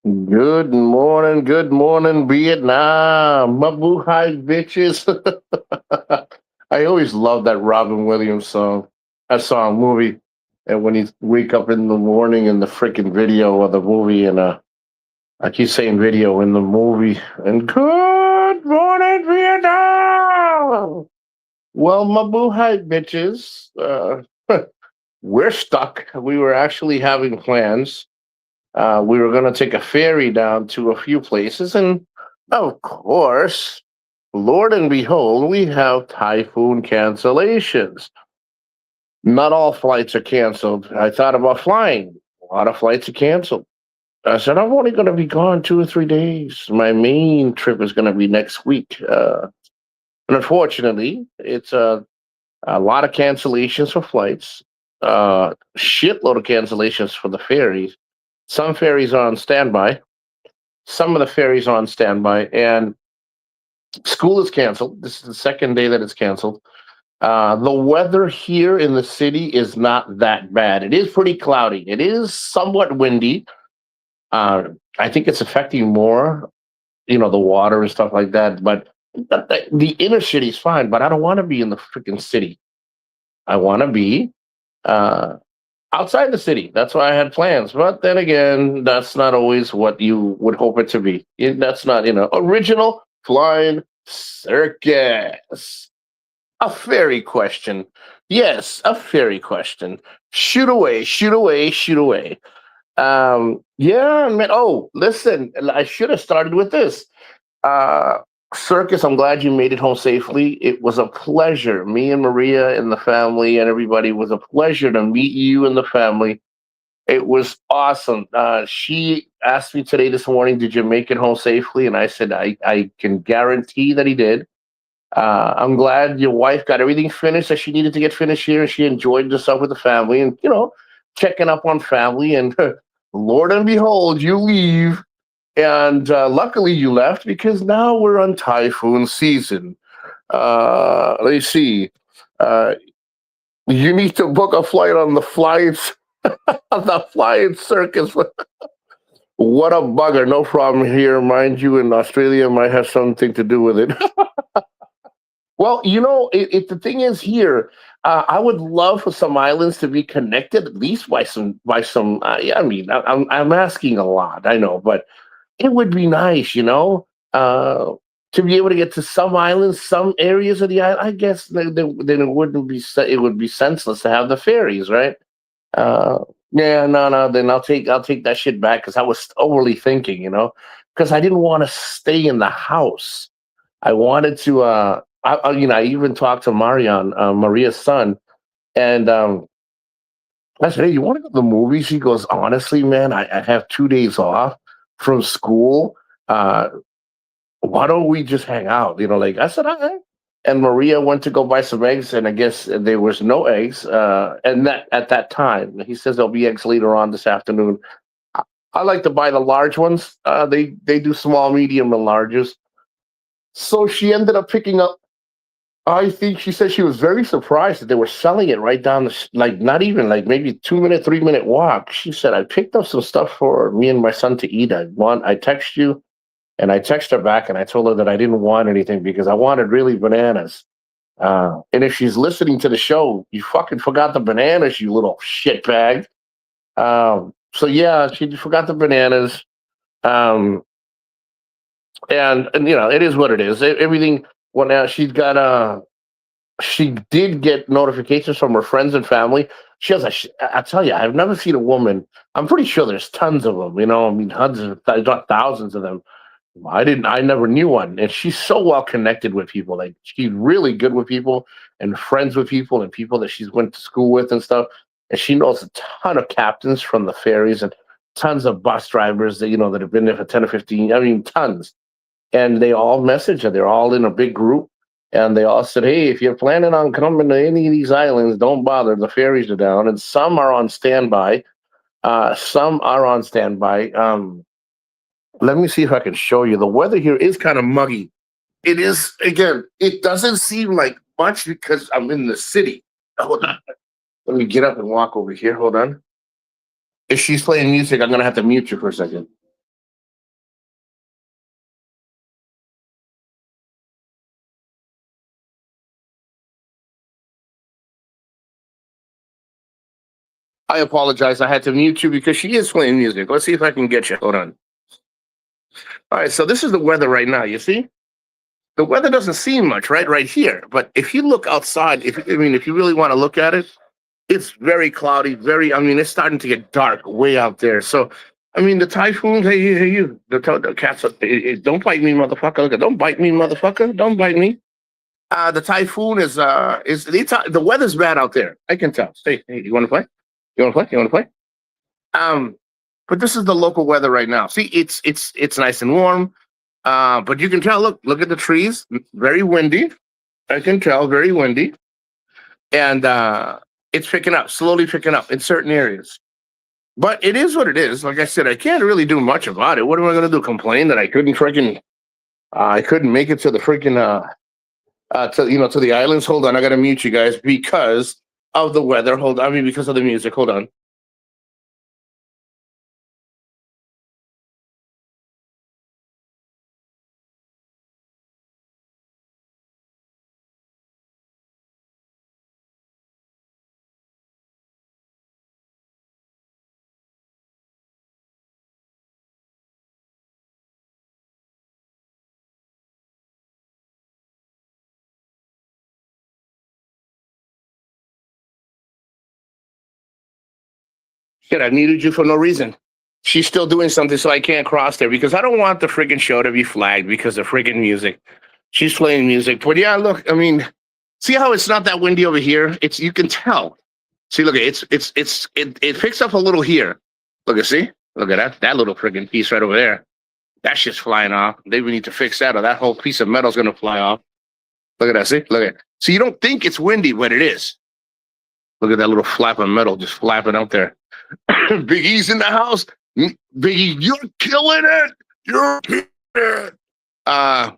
Good morning, Vietnam. Mabuhay, bitches. I always loved that Robin Williams song. I saw a movie, and when you wake up in the morning in the freaking video of the movie, and I keep saying video in the movie, and good morning, Vietnam. Well, Mabuhay, bitches. We're stuck. We were actually having plans. We were going to take a ferry down to a few places, and of course, Lord and behold, we have typhoon cancellations. Not all flights are canceled. I thought about flying. A lot of flights are canceled. I said, I'm only going to be gone 2 or 3 days. My main trip is going to be next week. And unfortunately, it's a lot of cancellations for flights, shitload of cancellations for the ferries. Some ferries are on standby. Some of the ferries are on standby, and school is canceled. This is the second day that it's canceled. The weather here in the city is not that bad. It is pretty cloudy. It is somewhat windy. Uh, I think it's affecting more, the water and stuff like that. But the inner city is fine. But I don't want to be in the freaking city. I want to be uh, outside the city. That's why I had plans. But then again, that's not always what you would hope it to be. That's not, original flying circus. A fairy question. Yes, a fairy question. Shoot away, shoot away, shoot away. Yeah, man. Oh, listen, I should have started with this. Uh, Circus, I'm glad you made it home safely. It was a pleasure. Me and Maria and the family and everybody, was a pleasure to meet you and the family. It was awesome. She asked me today this morning, did you make it home safely? And I said, I can guarantee that he did. I'm glad your wife got everything finished that she needed to get finished here, and she enjoyed herself with the family and, checking up on family. And Lord and behold, you leave. And luckily you left because now we're on typhoon season. Let's see. Uh, you need to book a flight on the flights, on the flying circus. What a bugger. No problem here. Mind you, in Australia might have something to do with it. Well, the thing is here, I would love for some islands to be connected at least by some. Yeah, I mean, I'm asking a lot, I know, but it would be nice, to be able to get to some islands, some areas of the island. I guess then it wouldn't be it would be senseless to have the ferries, right? Uh, yeah, no, no. Then I'll take that shit back because I was overly thinking, because I didn't want to stay in the house. I wanted to. I even talked to Marion, Maria's son, and I said, "Hey, you want to go to the movies?" He goes, "Honestly, man, I have 2 days off from school. Uh, why don't we just hang out?" Like I said, "All right." And Maria went to go buy some eggs, and I guess there was no eggs. And that at that time, he says there'll be eggs later on this afternoon. I, I like to buy the large ones. They do small, medium, and larges. So she ended up picking up. I think she said she was very surprised that they were selling it right down like not even like maybe 2 minute, 3 minute walk. She said, I picked up some stuff for me and my son to eat. I text you, and I text her back, and I told her that I didn't want anything because I wanted really bananas. And if she's listening to the show, you fucking forgot the bananas, you little shitbag. So yeah, she forgot the bananas. Um, and it is what it is. Everything. Well, now she did get notifications from her friends and family. She has I tell you, I've never seen a woman. I'm pretty sure there's tons of them. I mean, hundreds, not thousands of them. I never knew one, and she's so well connected with people. Like she's really good with people and friends with people and people that she's went to school with and stuff. And she knows a ton of captains from the ferries and tons of bus drivers that have been there for 10 or 15. I mean, tons, and they all message her. They're all in a big group, and they all said, "Hey, if you're planning on coming to any of these islands, don't bother. The ferries are down, and some are on standby. Some are on standby. Let me see if I can show you. The weather here is kind of muggy. It is again. It doesn't seem like much because I'm in the city. Hold on. Let me get up and walk over here. Hold on. If she's playing music, I'm gonna have to mute you for a second. I apologize. I had to mute you because she is playing music. Let's see if I can get you. Hold on. All right. So this is the weather right now. You see, the weather doesn't seem much right here. But if you look outside, if you really want to look at it, it's very cloudy. I mean, it's starting to get dark way out there. So, I mean, the typhoon. Hey, you. The cats. Don't bite me, motherfucker. Look, don't bite me, motherfucker. Don't bite me. The typhoon the weather's bad out there. I can tell. Hey, you want to play? You want to play? You want to play? Um, but this is the local weather right now. See, it's nice and warm. But you can tell. Look at the trees. Very windy. I can tell. Very windy, and it's picking up, slowly picking up in certain areas. But it is what it is. Like I said, I can't really do much about it. What am I going to do? Complain that I couldn't make it to the freaking to the islands. Hold on, I gotta mute you guys because of the weather. Because of the music. Hold on. Shit, I muted you for no reason. She's still doing something, so I can't cross there because I don't want the friggin' show to be flagged because of friggin' music. She's playing music, but yeah, look, I mean, see how it's not that windy over here? It's you can tell. See, look, it picks up a little here. Look at that little friggin' piece right over there. That shit's flying off. They need to fix that, or that whole piece of metal's gonna fly off. Look at that. See, look at it. So you don't think it's windy, but it is. Look at that little flap of metal just flapping out there. Big E's in the house. Biggie, you're killing it. You're killing it. Uh,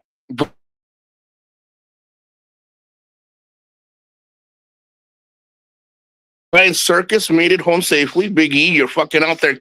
Brian Circus made it home safely. Big E, you're fucking out there.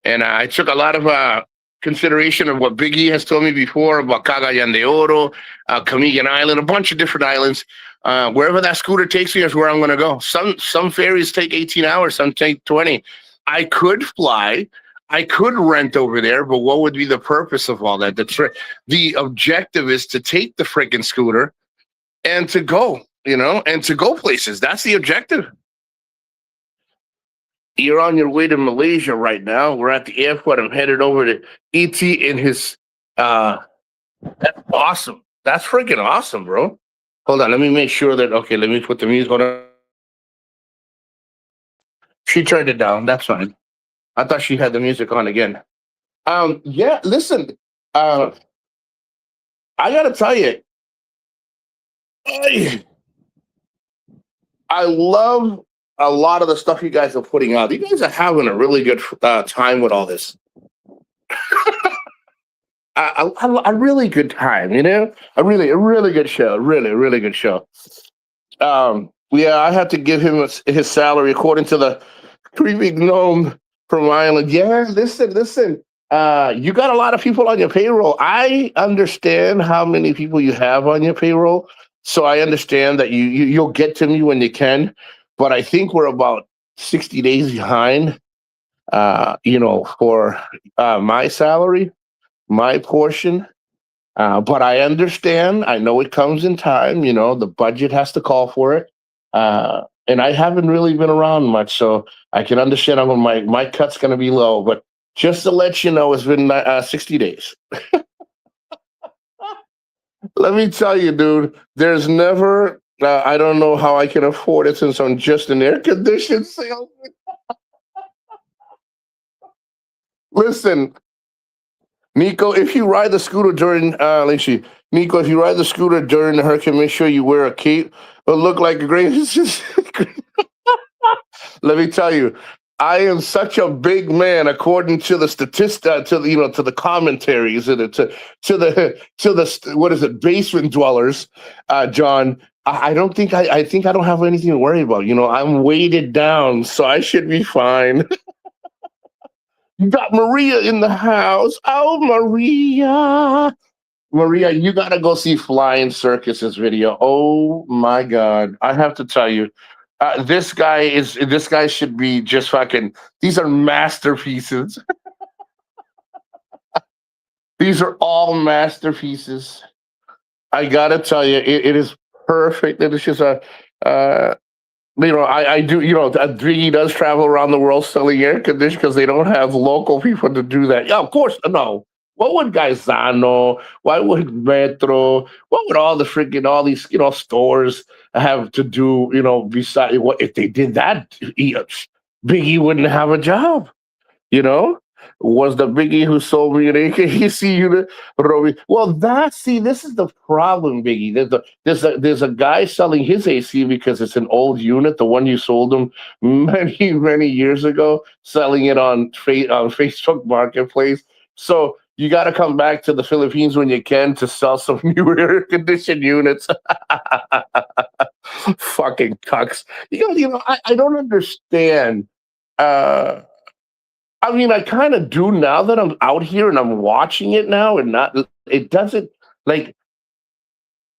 And I took a lot of consideration of what Big E has told me before about Cagayan de Oro, Camigan Island, a bunch of different islands. Wherever that scooter takes me is where I'm going to go. Some ferries take 18 hours, some take 20. I could fly. I could rent over there, but what would be the purpose of all that? The objective is to take the freaking scooter and to go, and to go places. That's the objective. You're on your way to Malaysia right now. We're at the airport. I'm headed over to ET in his. That's awesome. That's freaking awesome, bro. Hold on. Let me make sure that. Okay, let me put the music on. She turned it down. That's fine. I thought she had the music on again. Yeah. Listen. Uh, I gotta tell you, I, I love a lot of the stuff you guys are putting out. You guys are having a really good time with all this. A really good time, a really good show, really good show. Yeah, I had to give him his salary according to the creepy gnome from Ireland. Yeah, listen. You got a lot of people on your payroll. I understand how many people you have on your payroll, so I understand that you'll get to me when you can. But I think we're about 60 days behind. For my salary, my portion. But I understand. I know it comes in time. The budget has to call for it. And I haven't really been around much, so I can understand. My cut's going to be low. But just to let you know, it's been 60 days. Let me tell you, dude. There's never. I don't know how I can afford it since I'm just an air conditioned salesman. Listen, Nico, if you ride the scooter during Nico, if you ride the scooter during the hurricane, make sure you wear a cape. But look like a great. Let me tell you, I am such a big man according to the to the to the commentaries and to the what is it, basement dwellers, John. I don't think I think I don't have anything to worry about. I'm weighted down, so I should be fine. You got Maria in the house. Oh, Maria. Maria, you gotta go see Flying Circus's video. Oh my God. I have to tell you, this guy should be just fucking, these are masterpieces. These are all masterpieces. I gotta tell you, it is perfect. It is just uh I do, Driggy does travel around the world selling air conditioners because they don't have local people to do that. Yeah, of course, no. What would Gaisano? Why would Metro? What would all these, stores have to do, beside what if they did that? Biggie wouldn't have a job. You know, was the Biggie who sold me an AKC unit, Robbie? Well, this is the problem, Biggie. There's a guy selling his AC because it's an old unit, the one you sold him many years ago, selling it on Facebook Marketplace. So you got to come back to the Philippines when you can to sell some new air conditioned units. Fucking cucks. I don't understand. Uh, I mean, I kind of do now that I'm out here and I'm watching it now, and not it doesn't like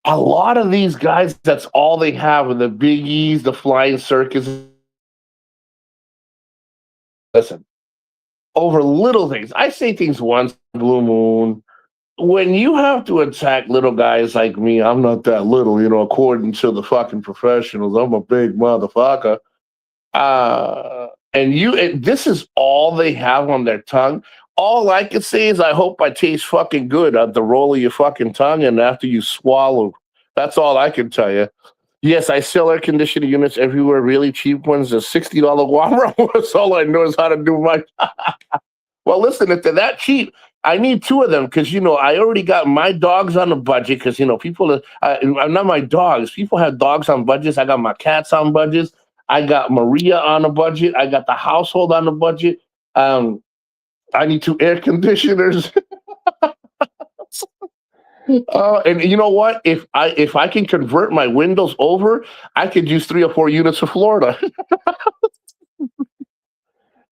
a lot of these guys. That's all they have, and the biggies, the flying circus. Listen, over little things. I say things once, blue moon. When you have to attack little guys like me, I'm not that little, according to the fucking professionals. I'm a big motherfucker. This is all they have on their tongue. All I can say is I hope I taste fucking good at the roll of your fucking tongue and after you swallow. That's all I can tell you. Yes, I sell air conditioning units everywhere, really cheap ones. A $60 Walmart. That's all I know is how to do my. Well, listen, if they're that cheap, I need two of them because I already got my dogs on a budget because people not my dogs. People have dogs on budgets. I got my cats on budgets. I got Maria on a budget. I got the household on a budget. I need two air conditioners. And you know what? If I can convert my windows over, I could use 3 or 4 units of Florida.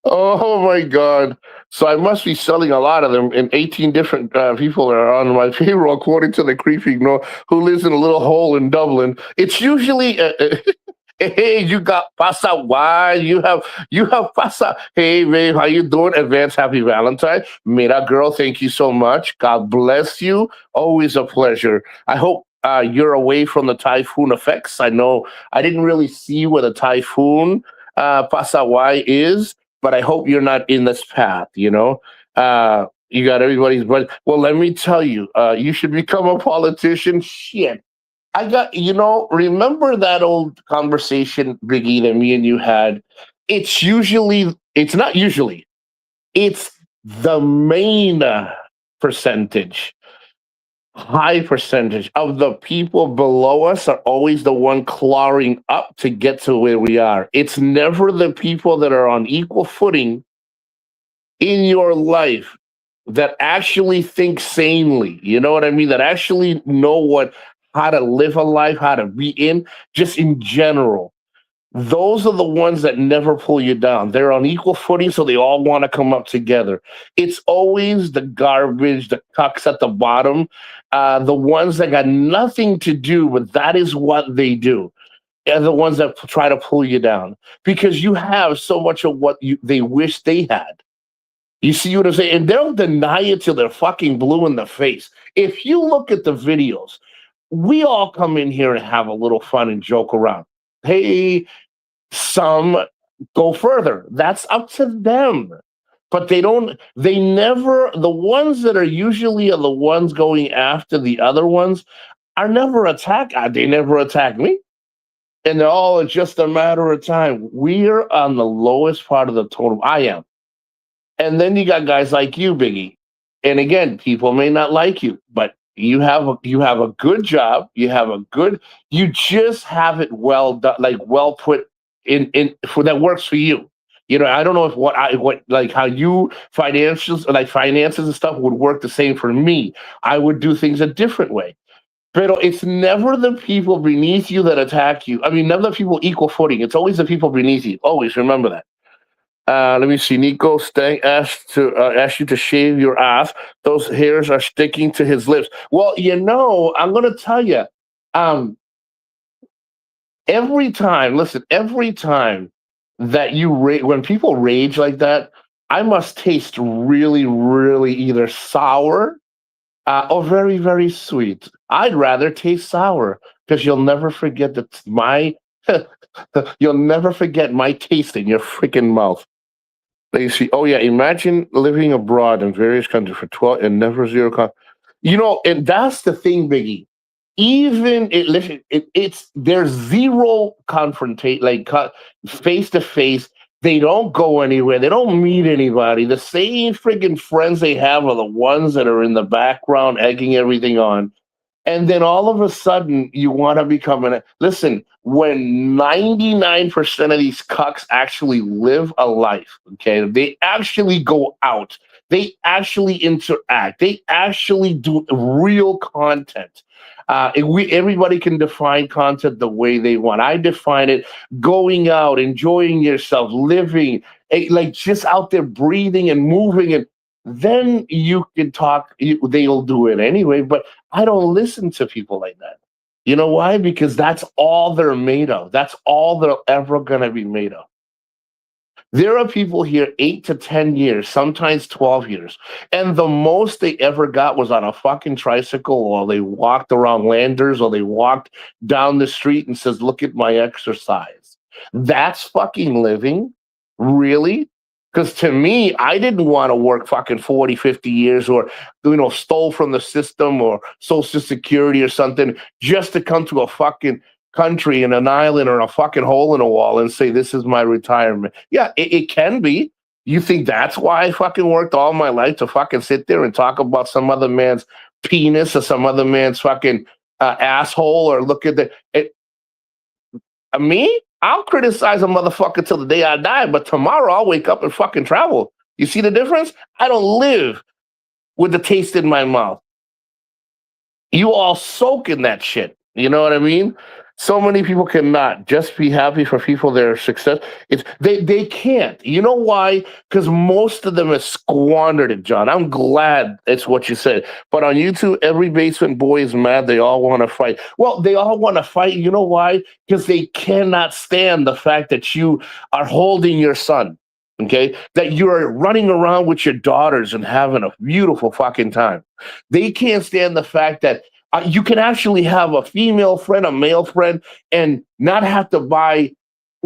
Oh my God. So I must be selling a lot of them, and 18 different people are on my payroll, according to the creepy who lives in a little hole in Dublin. It's usually hey, you got pasa. Why you have pasa? Hey, babe, how you doing? Advance happy Valentine. Mira, girl, thank you so much. God bless you. Always a pleasure. I hope you're away from the typhoon effects. I know I didn't really see where the typhoon pasa why is, but I hope you're not in this path. You got everybody's but well, let me tell you, you should become a politician. Shit. Remember that old conversation, Biggie, that me and you had? It's not usually, it's the main percentage, high percentage of the people below us are always the one clawing up to get to where we are. It's never the people that are on equal footing in your life that actually think sanely. You know what I mean? That actually know how to live a life, how to be just in general. Those are the ones that never pull you down. They're on equal footing, so they all want to come up together. It's always the garbage, the cucks at the bottom, the ones that got nothing to do, but that is what they do. Are the ones that try to pull you down because you have so much of what they wish they had. You see what I'm saying? And they'll deny it till they're fucking blue in the face. If you look at the videos, we all come in here and have a little fun and joke around. Hey, some go further. That's up to them. But they never, the ones that are usually are the ones going after the other ones are never attacked. They never attack me. And they're all just a matter of time. We're on the lowest part of the totem. I am. And then you got guys like you, Biggie. And again, people may not like you, but you have a good job, you have a good, you just have it well done, like well put in for that works for you. You know, I don't know if what like how you financials like finances and stuff would work the same for me. I would do things a different way. But it's never the people beneath you that attack you. I mean, never the people equal footing. It's always the people beneath you. Always remember that. Let me see. Nico Stang asked you to shave your ass. Those hairs are sticking to his lips. Well, you know, I'm going to tell you. Um, every time, listen, every time that when people rage like that, I must taste really, really either sour or very, very sweet. I'd rather taste sour because you'll never forget that my. You'll never forget my taste in your freaking mouth. They see, oh yeah, imagine living abroad in various countries for 12 and never zero. You know, and that's the thing, Biggie. Even it's there's zero confrontation, like face to face. They don't go anywhere. They don't meet anybody. The same friggin' friends they have are the ones that are in the background egging everything on. And then all of a sudden, you want to become an. Listen, when 99% of these cucks actually live a life, okay, they actually go out, they actually interact, they actually do real content. Everybody can define content the way they want. I define it going out, enjoying yourself, living, like just out there breathing and moving. And then you can talk, they'll do it anyway. But I don't listen to people like that. You know why? Because that's all they're made of. That's all they're ever going to be made of. There are people here 8 to 10 years, sometimes 12 years, and the most they ever got was on a fucking tricycle, or they walked around Landers, or they walked down the street and says, "Look at my exercise." That's fucking living, really. Because to me, I didn't want to work fucking 40, 50 years or, stole from the system or Social Security or something just to come to a fucking country in an island or a fucking hole in a wall and say, this is my retirement. Yeah, it can be. You think that's why I fucking worked all my life to fucking sit there and talk about some other man's penis or some other man's fucking asshole or look at me? I'll criticize a motherfucker till the day I die, but tomorrow I'll wake up and fucking travel. You see the difference? I don't live with the taste in my mouth. You all soak in that shit. You know what I mean? So many people cannot just be happy for people their success. They can't. You know why? Because most of them have squandered it, John. I'm glad it's what you said. But on YouTube, every basement boy is mad. They all want to fight. Well, they all want to fight. You know why? Because they cannot stand the fact that you are holding your son. Okay, that you're running around with your daughters and having a beautiful fucking time. They can't stand the fact that you can actually have a female friend, a male friend, and not have to buy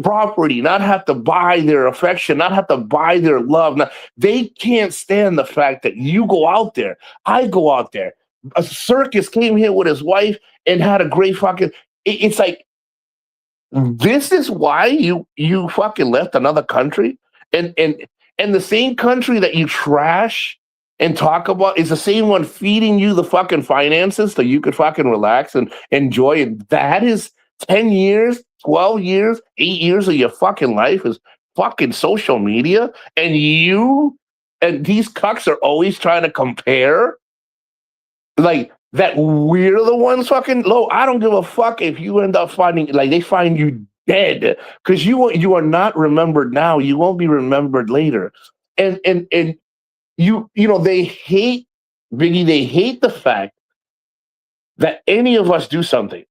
property, not have to buy their affection, not have to buy their love. They can't stand the fact that you go out there. I go out there. A circus came here with his wife and had a great fucking. It's like, this is why you fucking left another country, and the same country that you trash and talk about is the same one feeding you the fucking finances so you could fucking relax and enjoy it. That is 10 years, 12 years, 8 years of your fucking life is fucking social media. And these cucks are always trying to compare. Like, that we're the ones fucking low. I don't give a fuck if you end up they find you dead because you are not remembered now. You won't be remembered later. And they hate, Biggie, they hate the fact that any of us do something.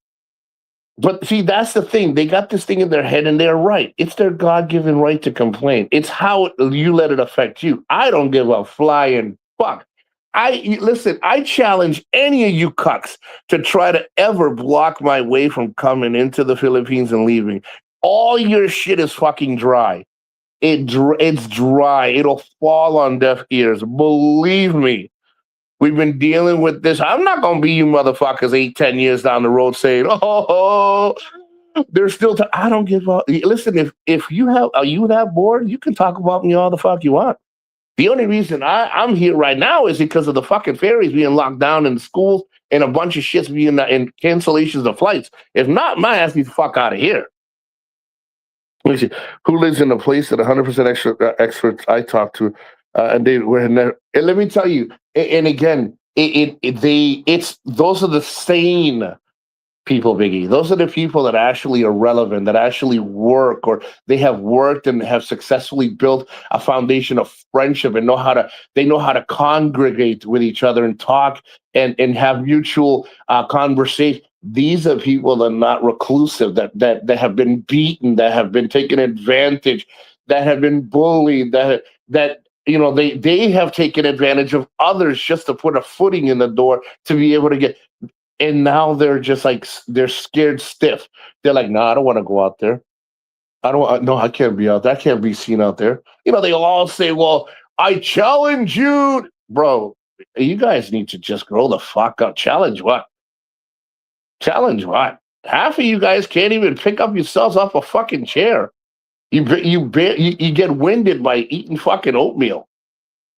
But see, that's the thing. They got this thing in their head and they're right. It's their God-given right to complain. It's how you let it affect you. I don't give a flying fuck. I challenge any of you cucks to try to ever block my way from coming into the Philippines and leaving. All your shit is fucking dry. It's dry. It'll fall on deaf ears. Believe me. We've been dealing with this. I'm not gonna be you motherfuckers 8, 10 years down the road saying, "Oh, there's still time." I don't give up. Listen, if you have are you that bored, you can talk about me all the fuck you want. The only reason I'm here right now is because of the fucking ferries being locked down in schools and a bunch of shits being in cancellations of flights. If not, my ass needs the fuck out of here. Let me see. Who lives in a place that 100% experts I talk to, and they were never. And let me tell you, and again, it's those are the sane people, Biggie. Those are the people that actually are relevant, that actually work, or they have worked and have successfully built a foundation of friendship and they know how to congregate with each other and talk and have mutual conversation. These are people that are not reclusive, that have been beaten, that have been taken advantage, that have been bullied, that they have taken advantage of others just to put a footing in the door to be able to get, and now they're just like they're scared stiff. They're like, "No, I don't want to go out there. I don't. No, I can't be out there. I can't be seen out there." They all say, "Well, I challenge you, bro." You guys need to just grow the fuck up. Challenge what? Challenge what? Half of you guys can't even pick up yourselves off a fucking chair. You get winded by eating fucking oatmeal.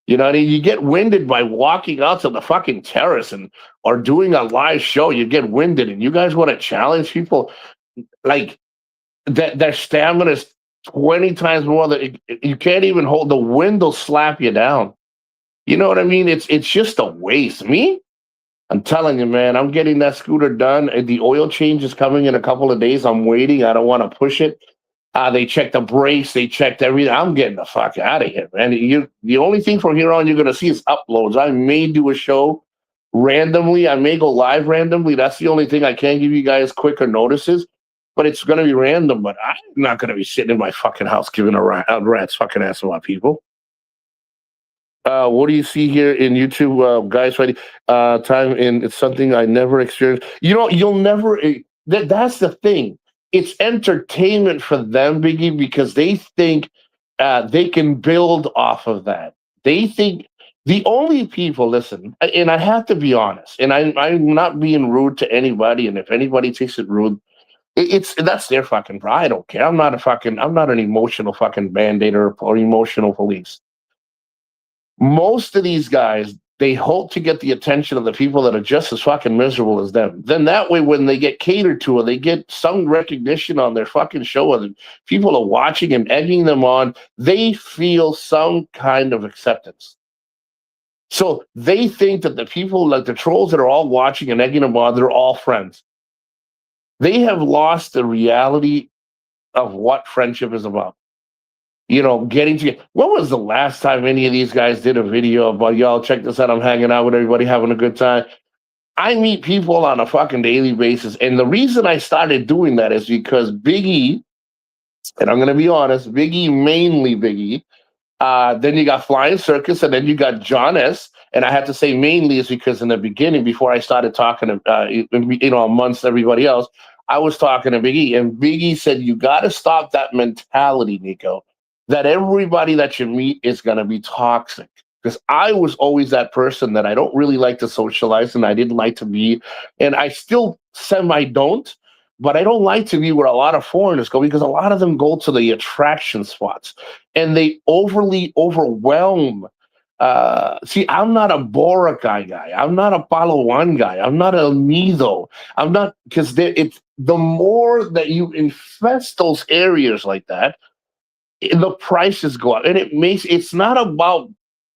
You know what I mean? You get winded by walking out to the fucking terrace or doing a live show. You get winded, and you guys want to challenge people like that. Their stamina is 20 times more than you can't even hold. The wind will slap you down. You know what I mean? It's just a waste. Me, I'm telling you, man. I'm getting that scooter done. The oil change is coming in a couple of days. I'm waiting. I don't want to push it. They checked the brakes. They checked everything. I'm getting the fuck out of here, man. The only thing from here on you're going to see is uploads. I may do a show randomly. I may go live randomly. That's the only thing I can't give you guys quicker notices. But it's going to be random. But I'm not going to be sitting in my fucking house giving a rat's fucking ass about people. What do you see here in YouTube, guys? Fighting time, and it's something I never experienced. You'll never. That's the thing. It's entertainment for them, Biggie, because they think they can build off of that. They think the only people, listen, and I have to be honest, and I'm not being rude to anybody, and if anybody takes it rude, that's their fucking pride. I don't care. I'm not an emotional fucking band-aid or emotional police. Most of these guys, they hope to get the attention of the people that are just as fucking miserable as them. Then that way, when they get catered to or they get some recognition on their fucking show and people are watching and egging them on, they feel some kind of acceptance. So they think that the people, like the trolls that are all watching and egging them on, they're all friends. They have lost the reality of what friendship is about. Getting together. When was the last time any of these guys did a video about, y'all, check this out, I'm hanging out with everybody, having a good time? I meet people on a fucking daily basis. And the reason I started doing that is because Biggie, and I'm going to be honest, mainly Biggie, then you got Flying Circus, and then you got John S. And I have to say mainly is because in the beginning, before I started talking to, amongst everybody else, I was talking to Biggie. And Biggie said, you got to stop that mentality, Nico, that everybody that you meet is going to be toxic. Because I was always that person that I don't really like to socialize and I didn't like to be. And I still don't. But I don't like to be where a lot of foreigners go because a lot of them go to the attraction spots and they overly overwhelm. See, I'm not a Boracay guy. I'm not a Palawan guy. I'm not a Nido. I'm not, because it's the more that you infest those areas like that, the prices go up. And it's not about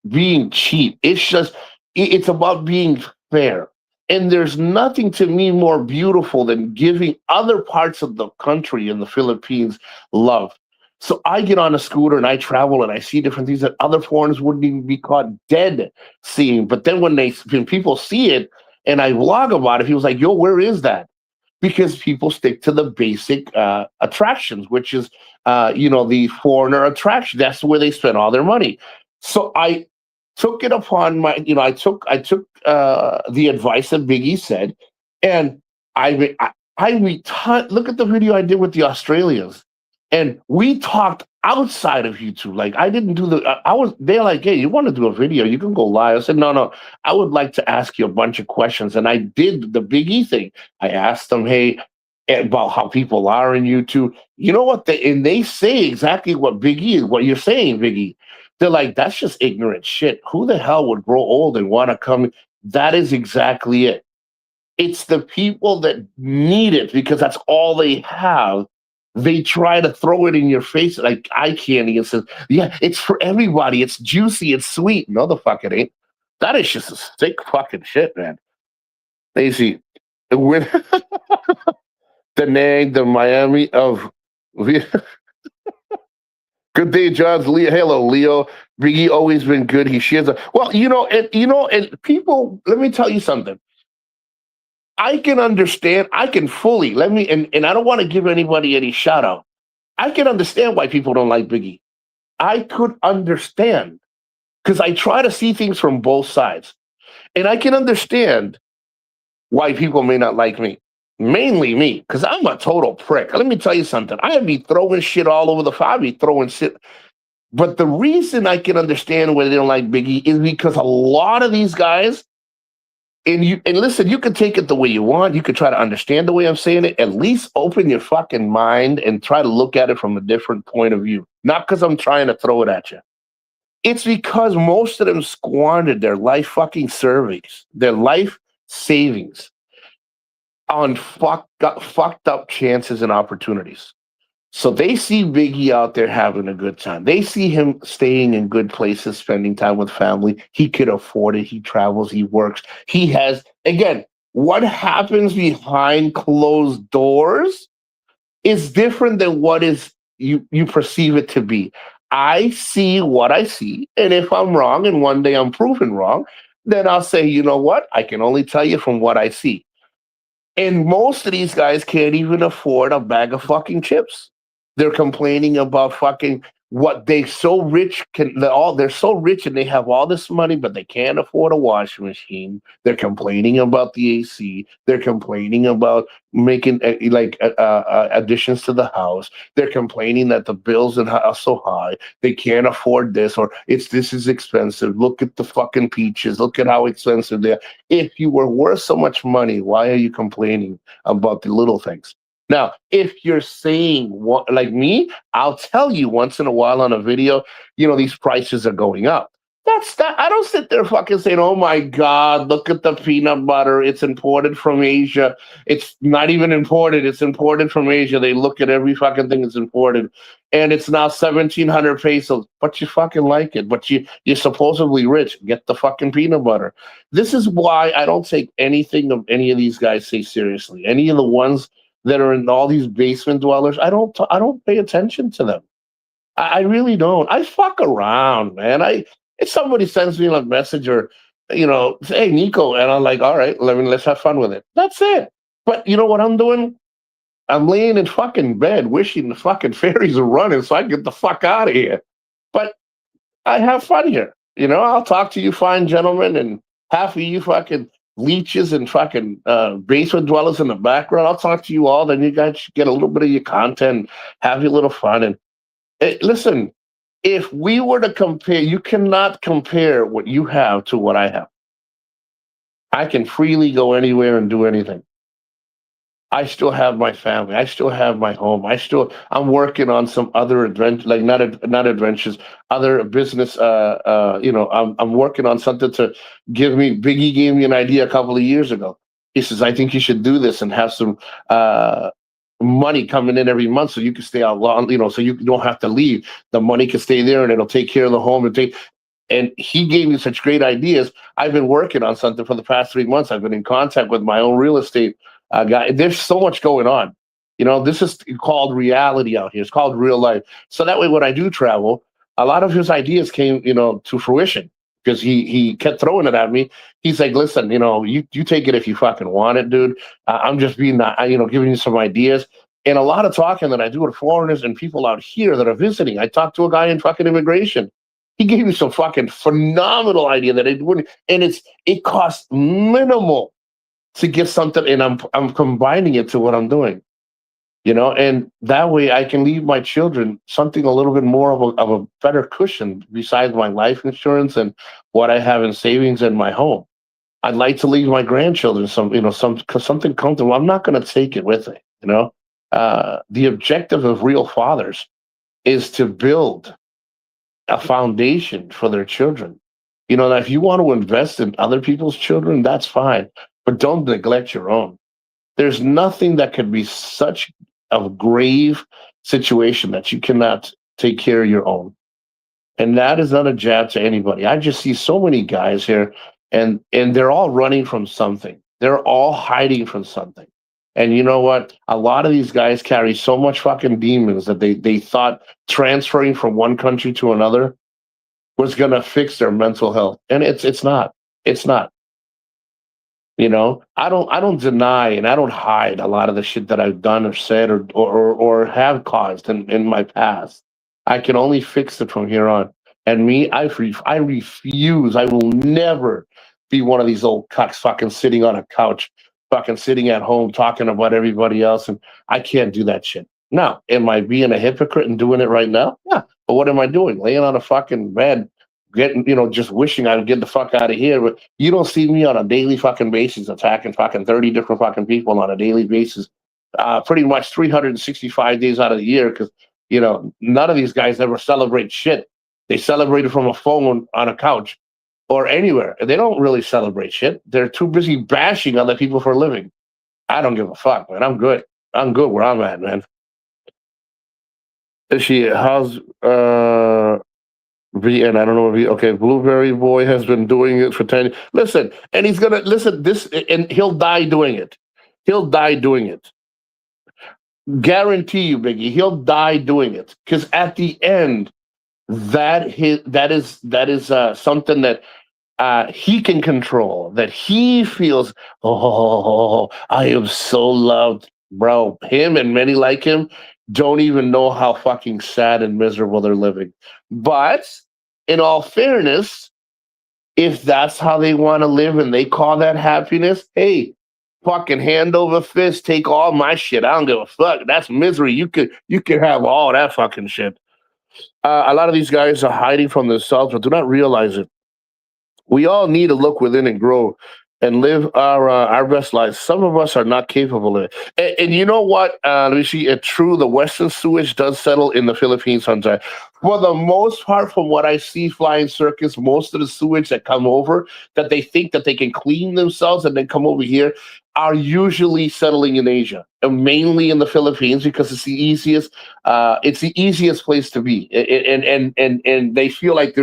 being cheap. It's about being fair. And there's nothing to me more beautiful than giving other parts of the country in the Philippines love. So I get on a scooter and I travel and I see different things that other foreigners wouldn't even be caught dead seeing. But then when people see it and I vlog about it, he was like, yo, where is that? Because people stick to the basic attractions, which is, the foreigner attraction. That's where they spend all their money. So I took it upon I took the advice that Biggie said, and I look at the video I did with the Australians, and we talked outside of YouTube. Like I didn't do they're like, hey, you want to do a video? You can go live. I said, no, I would like to ask you a bunch of questions, and I did the Biggie thing. I asked them, hey, about how people are in YouTube. You know what? They say exactly what you're saying, Biggie. They're like, that's just ignorant shit. Who the hell would grow old and want to come? That is exactly it. It's the people that need it because that's all they have. They try to throw it in your face like eye candy and says, yeah, it's for everybody. It's juicy. It's sweet. No, the fuck it ain't. That is just a sick fucking shit, man. Lazy. When the nag, the Miami of good day, John's Leo. Hello, Leo. Biggie always been good. He shares a well, and people. Let me tell you something. I can understand. I can fully let me, and I don't want to give anybody any shout out. I can understand why people don't like Biggie. I could understand because I try to see things from both sides, and I can understand why people may not like me. Mainly me, because I'm a total prick. Let me tell you something. I'd be throwing shit all over the fire. I'd be throwing shit. But the reason I can understand why they don't like Biggie is because a lot of these guys, and listen, you can take it the way you want. You could try to understand the way I'm saying it. At least open your fucking mind and try to look at it from a different point of view. Not because I'm trying to throw it at you. It's because most of them squandered their life fucking savings, their life savings on fucked up chances and opportunities. So they see Biggie out there having a good time. They see him staying in good places, spending time with family. He could afford it. He travels, he works. He has, again, what happens behind closed doors is different than what is you perceive it to be. I see what I see. And if I'm wrong and one day I'm proven wrong, then I'll say, you know what? I can only tell you from what I see. And most of these guys can't even afford a bag of fucking chips. They're complaining about fucking what they so rich can they're so rich and they have all this money, but they can't afford a washing machine. They're complaining about the AC. They're complaining about making additions to the house. They're complaining that the bills are so high they can't afford this or this is expensive. Look at the fucking peaches. Look at how expensive they are. If you were worth so much money, why are you complaining about the little things? Now, if you're saying what, like me, I'll tell you once in a while on a video, these prices are going up. That's that. I don't sit there fucking saying, oh my God, look at the peanut butter. It's imported from Asia. It's not even imported. It's imported from Asia. They look at every fucking thing that's imported. And it's now 1,700 pesos. But you fucking like it. But you're supposedly rich. Get the fucking peanut butter. This is why I don't take anything of any of these guys say seriously. Any of the ones that are in all these basement dwellers, I don't pay attention to them. I really don't. I fuck around, man. If somebody sends me a message or say, hey Nico, and I'm like, all right, let's have fun with it. That's it. But you know what I'm doing? I'm laying in fucking bed wishing the fucking fairies are running so I can get the fuck out of here. But I have fun here. I'll talk to you fine gentlemen and half of you fucking leeches and fucking basement dwellers in the background. I'll talk to you all. Then you guys get a little bit of your content, have your little fun. And listen, if we were to compare, you cannot compare what you have to what I have. I can freely go anywhere and do anything. I still have my family. I still have my home. I'm working on some other adventure, like not adventures, other business. I'm working on something to give me. Biggie gave me an idea a couple of years ago. He says, I think you should do this and have some money coming in every month so you can stay out long, so you don't have to leave. The money can stay there and it'll take care of the home and he gave me such great ideas. I've been working on something for the past 3 months. I've been in contact with my own real estate guy. There's so much going on. This is called reality out here. It's called real life. So that way, when I do travel, a lot of his ideas came, to fruition because he kept throwing it at me. He's like, listen, you take it if you fucking want it, dude. I'm just being, giving you some ideas. And a lot of talking that I do with foreigners and people out here that are visiting. I talked to a guy in fucking immigration. He gave me some fucking phenomenal idea that it wouldn't, and it costs minimal to get something, and I'm combining it to what I'm doing, and that way I can leave my children something a little bit more of a better cushion besides my life insurance and what I have in savings in my home. I'd like to leave my grandchildren something comfortable. I'm not going to take it with me, The objective of real fathers is to build a foundation for their children. That if you want to invest in other people's children, that's fine, but don't neglect your own. There's nothing that could be such a grave situation that you cannot take care of your own. And that is not a jab to anybody. I just see so many guys here, and they're all running from something. They're all hiding from something. And you know what? A lot of these guys carry so much fucking demons that they thought transferring from one country to another was gonna fix their mental health. And it's not. It's not. I don't deny and I don't hide a lot of the shit that I've done or said or have caused in my past. I can only fix it from here on. And me, I refuse. I will never be one of these old cucks fucking sitting on a couch, fucking sitting at home talking about everybody else. And I can't do that shit. Now, am I being a hypocrite and doing it right now? Yeah. But what am I doing? Laying on a fucking bed, getting, just wishing I would get the fuck out of here. But you don't see me on a daily fucking basis attacking fucking 30 different fucking people on a daily basis, pretty much 365 days out of the year. Because, none of these guys ever celebrate shit. They celebrate it from a phone on a couch or anywhere. They don't really celebrate shit. They're too busy bashing other people for a living. I don't give a fuck, man. I'm good. I'm good where I'm at, man. How's and I don't know if okay, Blueberry Boy has been doing it for 10 years. Listen, and he's gonna listen this, and he'll die doing it. He'll die doing it. Guarantee you, Biggie, he'll die doing it. Because at the end, that is something that he can control, that he feels, oh, I am so loved. Bro, him and many like him don't even know how fucking sad and miserable they're living. But in all fairness, if that's how they want to live and they call that happiness, hey, fucking hand over fist, take all my shit. I don't give a fuck. That's misery. You could have all that fucking shit. A lot of these guys are hiding from themselves, but do not realize it. We all need to look within and grow and live our best lives. Some of us are not capable of it. And you know what? Let me see. It's true. The Western sewage does settle in the Philippines sometimes. For the most part, from what I see flying circus, most of the sewage that come over that they think that they can clean themselves and then come over here are usually settling in Asia, and mainly in the Philippines because it's the easiest. It's the easiest place to be, and they feel like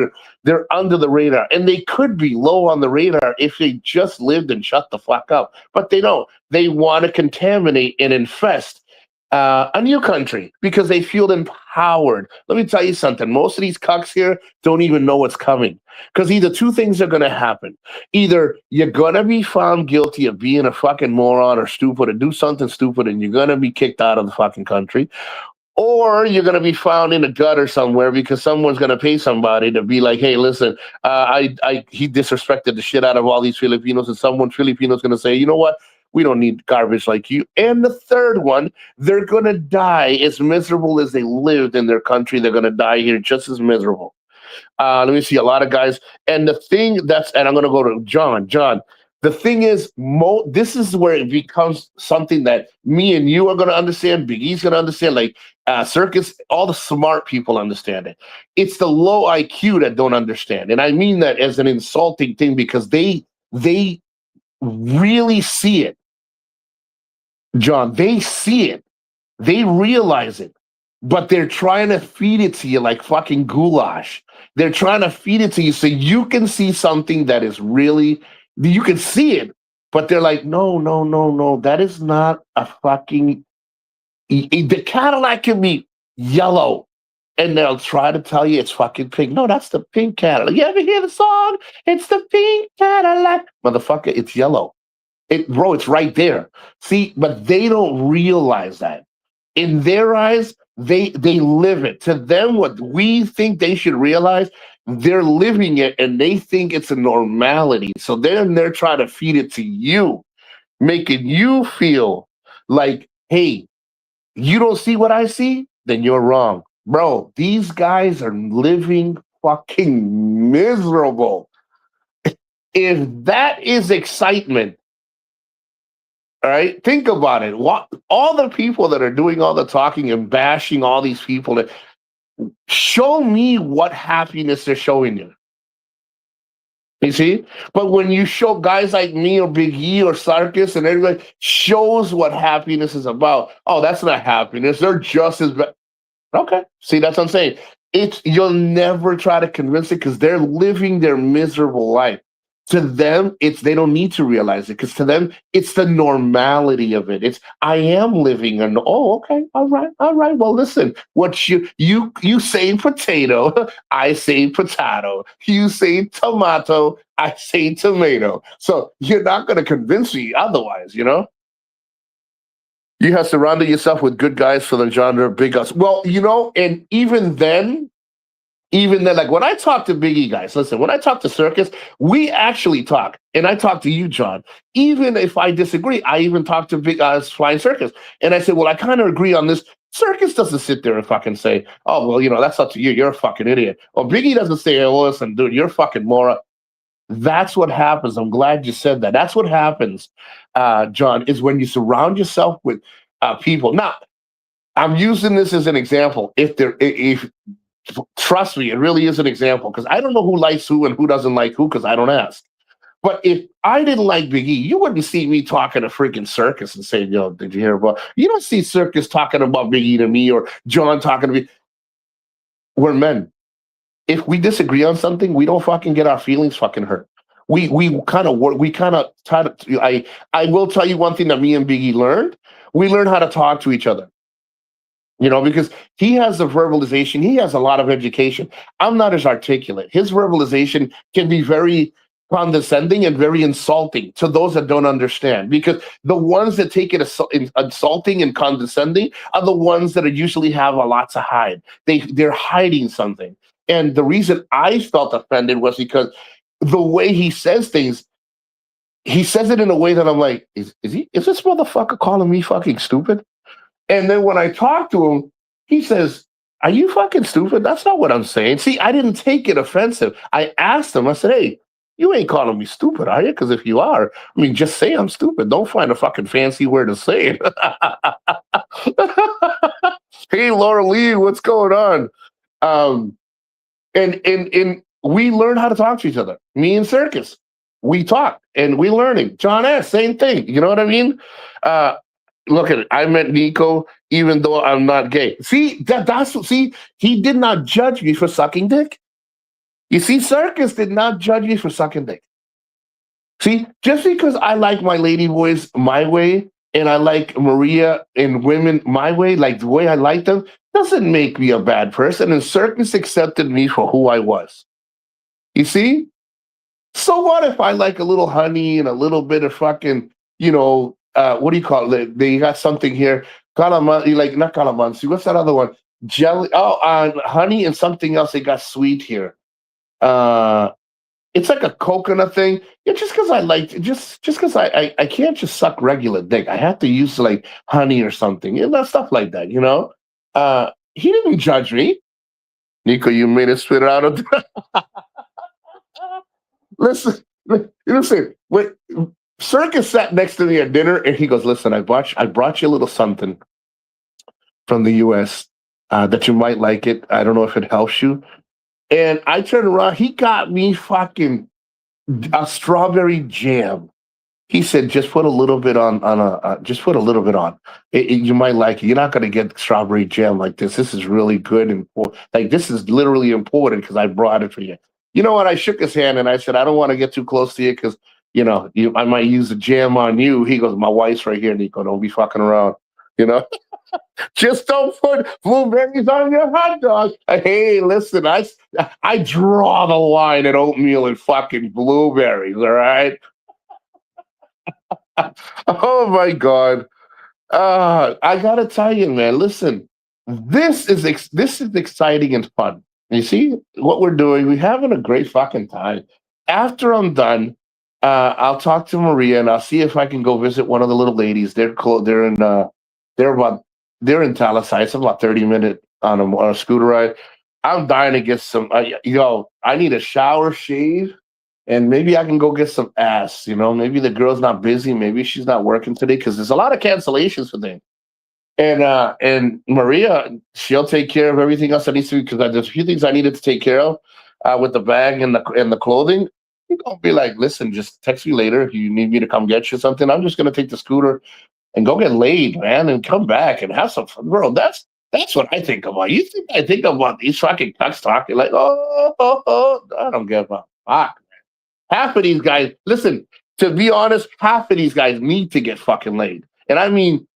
they're under the radar, and they could be low on the radar if they just lived and shut the fuck up. But they don't. They want to contaminate and infest a new country because they feel empowered. Let me tell you something. Most of these cucks here don't even know what's coming because either two things are going to happen. Either you're going to be found guilty of being a fucking moron or stupid or do something stupid and you're going to be kicked out of the fucking country, or you're going to be found in a gutter somewhere because someone's going to pay somebody to be like, hey, listen, he disrespected the shit out of all these Filipinos, and someone Filipino's going to say, you know what? We don't need garbage like you. And the third one, they're going to die as miserable as they lived in their country. They're going to die here just as miserable. Let me see, a lot of guys. And the thing and I'm going to go to John. John, the thing is, this is where it becomes something that me and you are going to understand. Big E's going to understand. Like Circus, all the smart people understand it. It's the low IQ that don't understand, and I mean that as an insulting thing because they really see it, John. They see it. They realize it, but they're trying to feed it to you like fucking goulash. They're trying to feed it to you so you can see something that is really. You can see it, but they're like, no, no, no, no. That is not a fucking. The Cadillac can be yellow, and they'll try to tell you it's fucking pink. No, that's the pink Cadillac. You ever hear the song? It's the pink Cadillac, motherfucker. It's yellow. Bro, it's right there. See, but they don't realize that. In their eyes, they live it. To them, what we think they should realize, they're living it and they think it's a normality. So then they're trying to feed it to you, making you feel like, hey, you don't see what I see? Then you're wrong. Bro, these guys are living fucking miserable. If that is excitement, all right, think about it. All the people that are doing all the talking and bashing all these people, Show me what happiness they're showing you. You see? But when you show guys like me or Big E or Sarkis and everybody shows what happiness is about, oh, that's not happiness. They're just as bad. Okay. See, that's what I'm saying. It's you'll never try to convince it because they're living their miserable life. To them, it's they don't need to realize it because to them, it's the normality of it. It's I am living an okay, all right. Well, listen, what you say potato, I say potato. You say tomato, I say tomato. So you're not gonna convince me otherwise, you know? You have surrounded yourself with good guys for the genre of big ups. Well, and even then, like when I talk to Big E guys, listen, when I talk to Circus, we actually talk. And I talk to you, John. Even if I disagree, I even talk to Big Flying Circus. And I say, well, I kind of agree on this. Circus doesn't sit there and fucking say, oh, well, that's up to you. You're a fucking idiot. Or Big E doesn't say, oh, listen, dude, you're a fucking moron. That's what happens. I'm glad you said that. That's what happens, John, is when you surround yourself with people. Now, I'm using this as an example. If trust me, it really is an example because I don't know who likes who and who doesn't like who because I don't ask. But if I didn't like Big E, you wouldn't see me talking to freaking Circus and saying, yo, did you hear about? You don't see Circus talking about Big E to me or John talking to me. We're men. If we disagree on something, we don't fucking get our feelings fucking hurt. We kind of work. We kind of try to. I will tell you one thing that me and Biggie learned. We learned how to talk to each other. Because he has a verbalization. He has a lot of education. I'm not as articulate. His verbalization can be very condescending and very insulting to those that don't understand. Because the ones that take it insulting and condescending are the ones that usually have a lot to hide. They're hiding something. And the reason I felt offended was because the way he says things, he says it in a way that I'm like, is this motherfucker calling me fucking stupid? And then when I talk to him, he says, are you fucking stupid? That's not what I'm saying. See, I didn't take it offensive. I asked him, I said, hey, you ain't calling me stupid, are you? Because if you are, just say I'm stupid. Don't find a fucking fancy word to say it. Hey, Laura Lee, what's going on? And we learn how to talk to each other. Me and Circus, we talk and we learning. John S, same thing. You know what I mean? Look at it. I met Nico, even though I'm not gay. See, he did not judge me for sucking dick. You see, Circus did not judge me for sucking dick. See, just because I like my lady boys my way and I like Maria and women my way, like the way I like them, doesn't make me a bad person. And Circus accepted me for who I was. You see? So what if I like a little honey and a little bit of fucking, what do you call it? They got something here. Calamansi, not calamansi. What's that other one? Jelly. Oh, honey and something else. They got sweet here. It's like a coconut thing. Yeah, just because I like just because I can't just suck regular dick. I have to use like honey or something. Stuff like that. He didn't judge me. Nico, you made it spit out of. Listen. Wait. Circus sat next to me at dinner, and he goes, "Listen, I brought you a little something from the U.S. That you might like it. I don't know if it helps you." And I turned around. He got me fucking a strawberry jam. He said, "Just put a little bit on just put a little bit on. You might like it. You're not going to get strawberry jam like this. This is really good and like this is literally important because I brought it for you." You know what? I shook his hand and I said, "I don't want to get too close to you because I might use the jam on you." He goes, "My wife's right here, Nico. Don't be fucking around." Just don't put blueberries on your hot dog. Hey, listen, I draw the line at oatmeal and fucking blueberries. All right. Oh my God. I gotta tell you, man. Listen, this is exciting and fun. You see what we're doing? We're having a great fucking time. After I'm done, I'll talk to Maria and I'll see if I can go visit one of the little ladies. They're in they're in Talasai. It's about 30 minutes on a scooter ride. I'm dying to get some. I need a shower, shave, and maybe I can go get some ass. Maybe the girl's not busy. Maybe she's not working today because there's a lot of cancellations for them. And Maria, she'll take care of everything else that needs to be, because there's a few things I needed to take care of with the bag and the clothing. I'm gonna be like, listen, just text me later if you need me to come get you something. I'm just gonna take the scooter and go get laid, man, and come back and have some fun, bro. That's what I think about. You think I think about these fucking cucks talking like, I don't give a fuck. Half of these guys, listen, to be honest, half of these guys need to get fucking laid. And I mean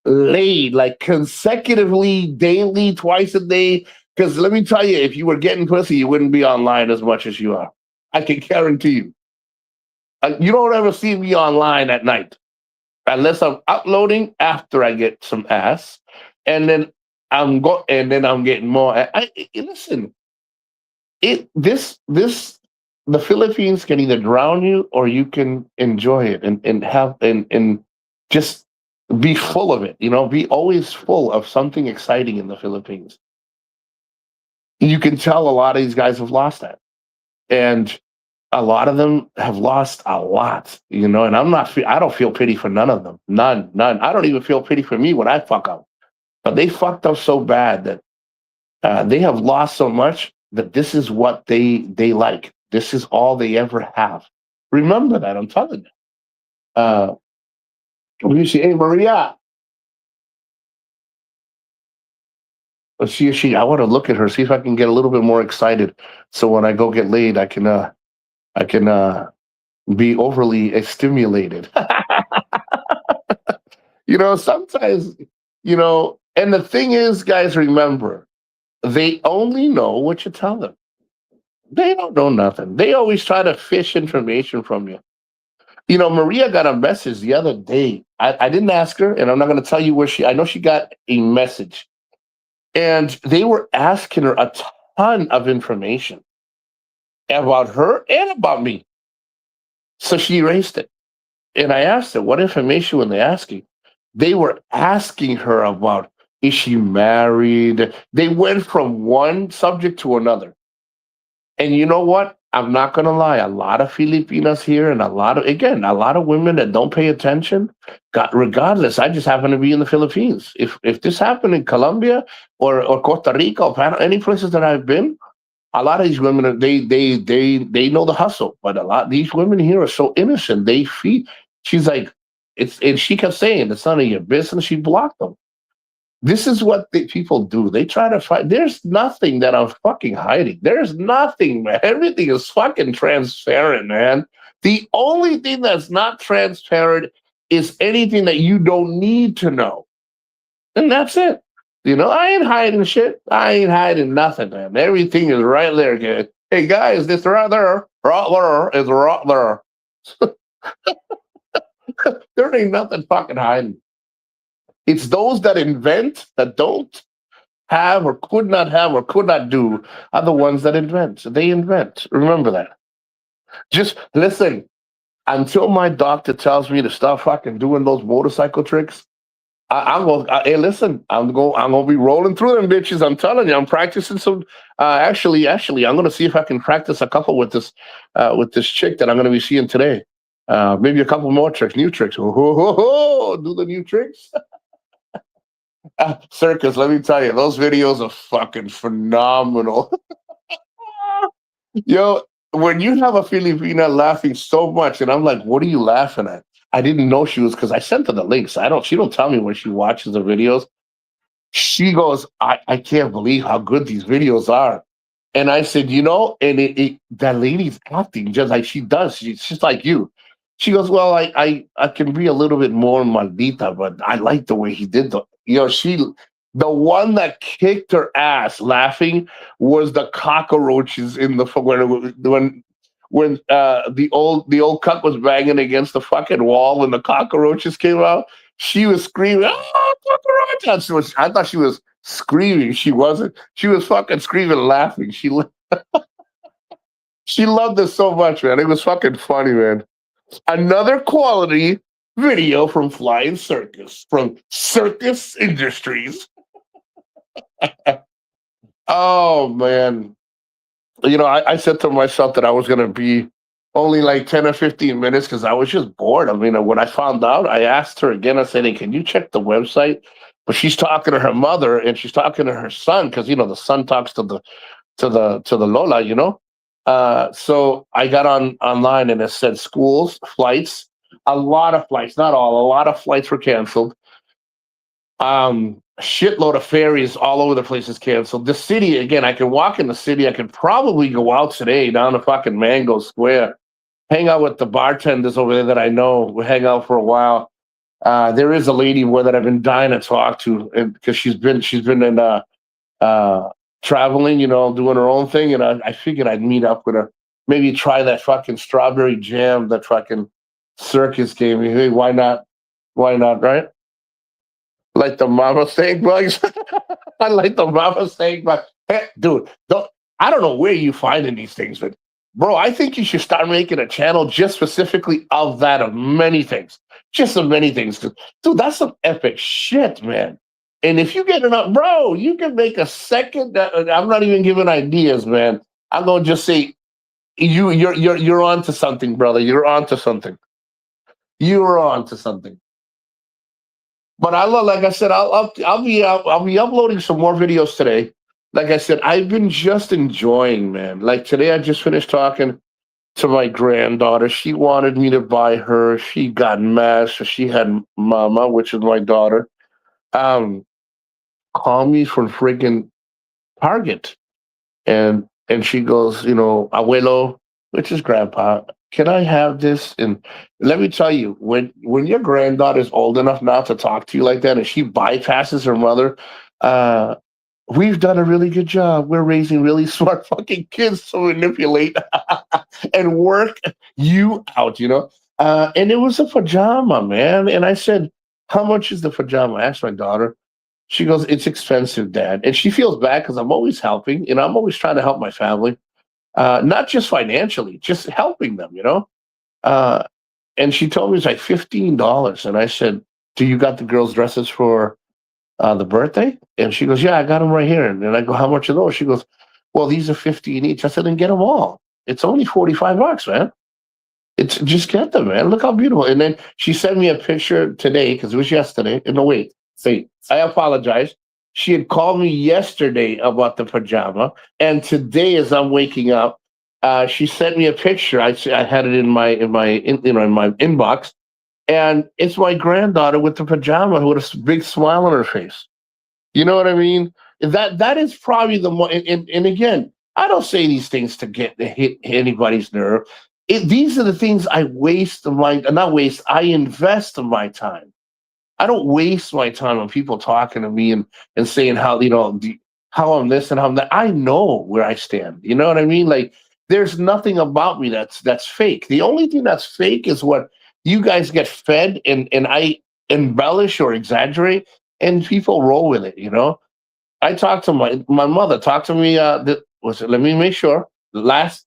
laid, like consecutively, daily, twice a day. Because let me tell you, if you were getting pussy, you wouldn't be online as much as you are. I can guarantee you. You don't ever see me online at night unless I'm uploading after I get some ass, and then I'm getting more. Listen, this the Philippines can either drown you or you can enjoy it and have and just be full of it. Be always full of something exciting in the Philippines. You can tell a lot of these guys have lost that, and a lot of them have lost a lot. And I don't feel pity for none of them. None. I don't even feel pity for me when I fuck up. But they fucked up so bad that they have lost so much that this is what they like. This is all they ever have. Remember that. I'm telling you. Uh, you see, hey Maria, let's see if she. I want to look at her, see if I can get a little bit more excited. So when I go get laid, I can be overly stimulated. Sometimes, and the thing is, guys, remember, they only know what you tell them. They don't know nothing. They always try to fish information from you. Maria got a message the other day. I didn't ask her, and I'm not going to tell you I know she got a message. And they were asking her a ton of information about her and about me. So she erased it. And I asked her, what information were they asking? They were asking her about, is she married? They went from one subject to another. And you know what? I'm not going to lie. A lot of Filipinas here and a lot of women that don't pay attention. Regardless, I just happen to be in the Philippines. If this happened in Colombia or Costa Rica or Panama, any places that I've been, a lot of these women, they know the hustle. But a lot of these women here are so innocent. They feed. She's like, and she kept saying, it's none of your business. She blocked them. This is what people do. They try to fight. There's nothing that I'm fucking hiding. There's nothing, man. Everything is fucking transparent, man. The only thing that's not transparent is anything that you don't need to know. And that's it. I ain't hiding shit. I ain't hiding nothing, man. Everything is right there, kid. Hey, guys, this right there is right there. There ain't nothing fucking hiding. It's those that invent, that don't have or could not do, are the ones that invent. They invent. Remember that. Just listen. Until my doctor tells me to stop fucking doing those motorcycle tricks, I'm going. Hey, listen. I'm going to be rolling through them bitches. I'm telling you. I'm practicing some. Actually, I'm going to see if I can practice a couple with this chick that I'm going to be seeing today. Maybe a couple more tricks, new tricks. Do the new tricks. Circus, let me tell you, those videos are fucking phenomenal. Yo, when you have a Filipina laughing so much, and I'm like, what are you laughing at? I didn't know she was, because I sent her the links. She don't tell me when she watches the videos. She goes, I can't believe how good these videos are. And I said, and that lady's acting just like she does. She's just like you. She goes, well, I can be a little bit more maldita, but I like the way he did the one that kicked her ass laughing was the cockroaches in the when the old cuck was banging against the fucking wall and the cockroaches came out. She was screaming, "Oh, cockroaches!" I thought she was screaming. She wasn't. She was fucking screaming, laughing. She loved this so much, man. It was fucking funny, man. Another quality video from Flying Circus, from Circus Industries. Oh, man. I said to myself that I was going to be only like 10 or 15 minutes because I was just bored. I mean, when I found out, I asked her again. I said, hey, can you check the website? but she's talking to her mother and she's talking to her son because the son talks to the Lola, So I got online and it said schools, flights, a lot of flights, not all, a lot of flights were canceled. Shitload of ferries all over the place is canceled. The city, again, I can walk in the city. I could probably go out today down to fucking Mango Square, hang out with the bartenders over there that I know. We hang out for a while. There is a lady where that I've been dying to talk to, and because she's been in uh, traveling, doing her own thing, and I figured I'd meet up with her, maybe try that fucking strawberry jam that fucking circus gave me. Hey, why not? Why not? Right? Like the mama steak bugs. I like the mama steak bugs. Hey, dude, I don't know where you finding these things, but bro, I think you should start making a channel just specifically of that, of many things, just of many things. Dude, that's some epic shit, man. And if you get enough, bro, you can make a second. I'm not even giving ideas, man. I'm gonna just say you're onto something, brother. You're onto something. You're onto something. But like I said, I'll be uploading some more videos today. Like I said, I've been just enjoying, man. Like today, I just finished talking to my granddaughter. She wanted me to buy her. She got mad, so she had Mama, which is my daughter, um, call me from friggin' Target, and she goes, abuelo, which is grandpa, can I have this? And let me tell you, when your granddaughter is old enough now to talk to you like that, and she bypasses her mother, uh, we've done a really good job. We're raising really smart fucking kids to manipulate and work you out, and it was a pajama, man. And I said, how much is the pajama? I asked my daughter. She goes, it's expensive, Dad. And she feels bad because I'm always helping. I'm always trying to help my family, not just financially, just helping them, Uh, and she told me it's like $15. And I said, do you got the girls' dresses for the birthday? And she goes, yeah, I got them right here. And then I go, how much are those? She goes, well, these are 15 each. I said, then get them all. It's only $45, man. It's just get them, man. Look how beautiful. And then she sent me a picture today because it was yesterday. No, wait, I apologize. She had called me yesterday about the pajama, and today, as I'm waking up, she sent me a picture. I had it in my inbox, and it's my granddaughter with the pajama with a big smile on her face. You know what I mean? That is probably the more. And again, I don't say these things to hit anybody's nerve. These are the things I waste of my not waste. I invest of my time. I don't waste my time on people talking to me and saying how how I'm this and how I'm that. I know where I stand. You know what I mean? Like there's nothing about me that's fake. The only thing that's fake is what you guys get fed and I embellish or exaggerate and people roll with it. I talked to my mother. Talked to me. Let me make sure. Last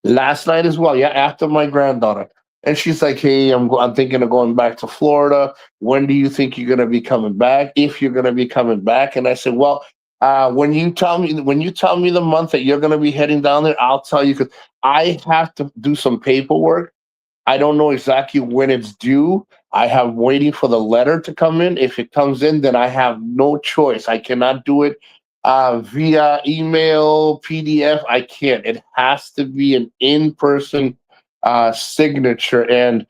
night as well. Yeah, after my granddaughter, and she's like, "Hey, I'm thinking of going back to Florida. When do you think you're gonna be coming back? If you're gonna be coming back?" And I said, "Well, when you tell me the month that you're gonna be heading down there, I'll tell you because I have to do some paperwork. I don't know exactly when it's due. I have waiting for the letter to come in. If it comes in, then I have no choice. I cannot do it via email, PDF. I can't. It has to be an in-person signature. And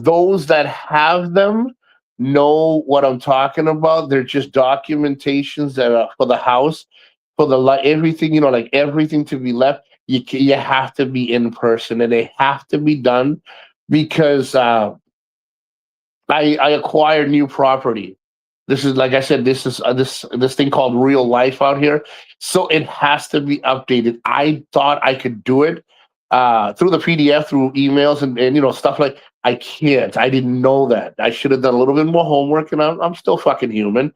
those that have them know what I'm talking about. They're just documentations that are for the house, for the everything, like everything to be left. You have to be in person, and they have to be done because I acquired new property. This is like I said. This is this thing called real life out here, so it has to be updated. I thought I could do it through the PDF, through emails, and stuff like. I can't. I didn't know that. I should have done a little bit more homework, and I'm still fucking human.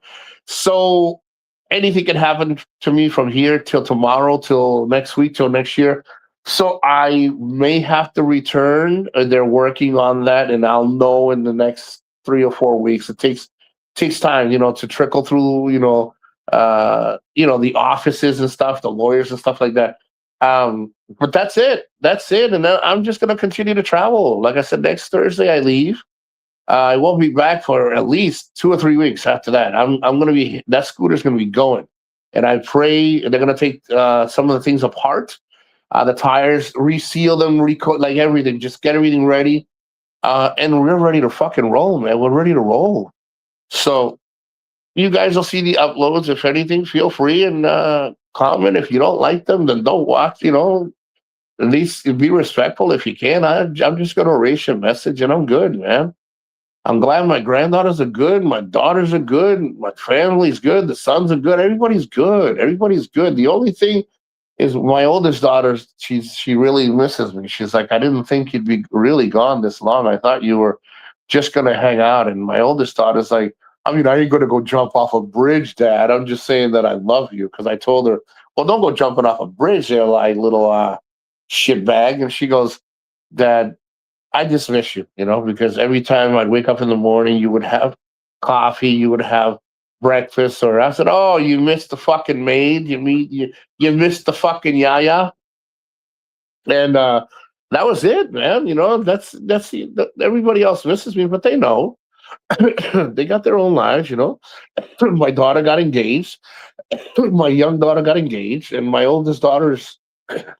So anything can happen to me from here till tomorrow, till next week, till next year. So I may have to return. They're working on that, and I'll know in the next 3 or 4 weeks. It takes time, to trickle through, the offices and stuff, the lawyers and stuff like that. But that's it. That's it. And then I'm just gonna continue to travel. Like I said, next Thursday I leave. I won't be back for at least 2 or 3 weeks after that. I'm gonna be that scooter's gonna be going, and I pray they're gonna take some of the things apart, the tires, reseal them, recoat, like everything, just get everything ready, and we're ready to fucking roll, man. We're ready to roll. So you guys will see the uploads. If anything, feel free and comment. If you don't like them, then don't watch. At least be respectful if you can. I'm just gonna erase your message, and I'm good, man. I'm glad my granddaughters are good, my daughters are good, my family's good, the sons are good, everybody's good. Everybody's good. The only thing is my oldest daughter, she really misses me. She's like, I didn't think you'd be really gone this long. I thought you were just gonna hang out. And my oldest daughter's like, I mean, I ain't gonna go jump off a bridge, Dad. I'm just saying that I love you. Because I told her, well, don't go jumping off a bridge there, like little shit bag. And she goes, Dad, I just miss you, because every time I'd wake up in the morning, you would have coffee, you would have breakfast, or I said, "Oh, you missed the fucking maid, you missed the fucking yaya," and that was it, man. Everybody else misses me, but they know they got their own lives. My daughter got engaged, my young daughter got engaged, and my oldest daughter's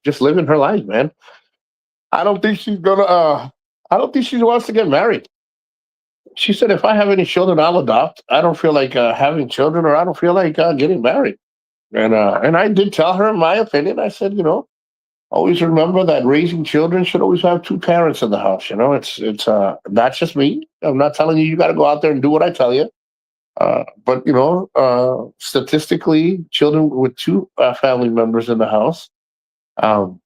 just living her life, man. I don't think she's gonna. I don't think she wants to get married. She said, if I have any children, I'll adopt. I don't feel like having children, or I don't feel like getting married. And I did tell her my opinion. I said, always remember that raising children should always have two parents in the house. It's that's just me. I'm not telling you got to go out there and do what I tell you. But statistically, children with two family members in the house um,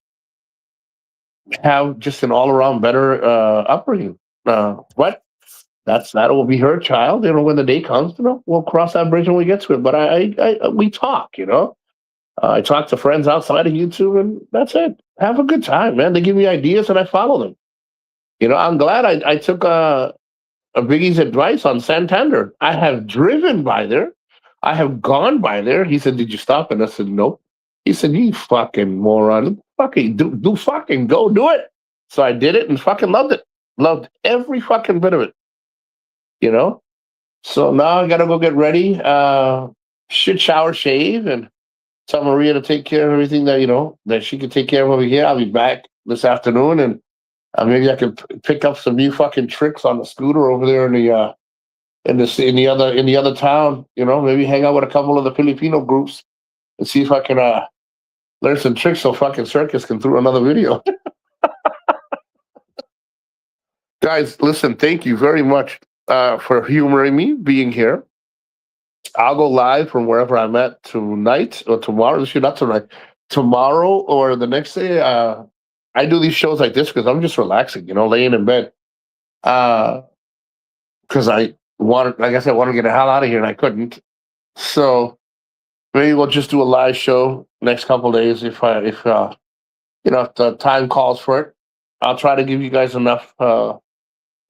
have just an all around better upbringing. But that will be her child. When the day comes, we'll cross that bridge when we get to it. But we talk. I talk to friends outside of YouTube, and that's it. Have a good time, man. They give me ideas, and I follow them. I'm glad I took a Biggie's advice on Santander. I have driven by there. I have gone by there. He said, "Did you stop?" And I said, "Nope." He said, "You fucking moron. Fucking do fucking go do it." So I did it and fucking loved it. Loved every fucking bit of it. You know. So now I gotta go get ready. Should shower, shave, and tell Maria to take care of everything that she can take care of over here. I'll be back this afternoon, and maybe I can pick up some new fucking tricks on the scooter over there in the other town. Maybe hang out with a couple of the Filipino groups and see if I can learn some tricks so fucking Circus can throw another video. Guys, listen, thank you very much for humoring me being here. I'll go live from wherever I'm at tonight or tomorrow. Not tonight, tomorrow or the next day. I do these shows like this because I'm just relaxing, laying in bed. Because I wanted, like I said, I wanted to get the hell out of here and I couldn't. So maybe we'll just do a live show next couple of days if if the time calls for it. I'll try to give you guys enough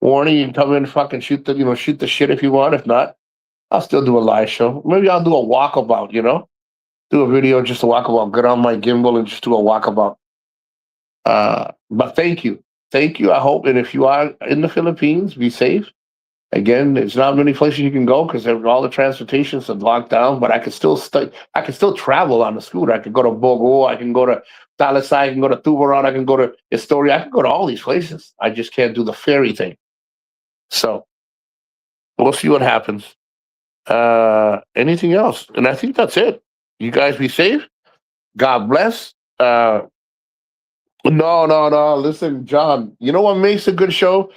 warning. You can come in and fucking shoot the shit if you want. If not, I'll still do a live show. Maybe I'll do a walkabout, do a video just to walkabout, get on my gimbal and just do a walkabout. But thank you. Thank you. I hope. And if you are in the Philippines, be safe. Again, there's not many places you can go because all the transportations are locked down, but I can still I can still travel on the scooter. I can go to Bogo, I can go to Talisay, I can go to Tuburon, I can go to Astoria, I can go to all these places. I just can't do the ferry thing. So we'll see what happens. Anything else? And I think that's it. You guys be safe. God bless. No. Listen, John, you know what makes a good show?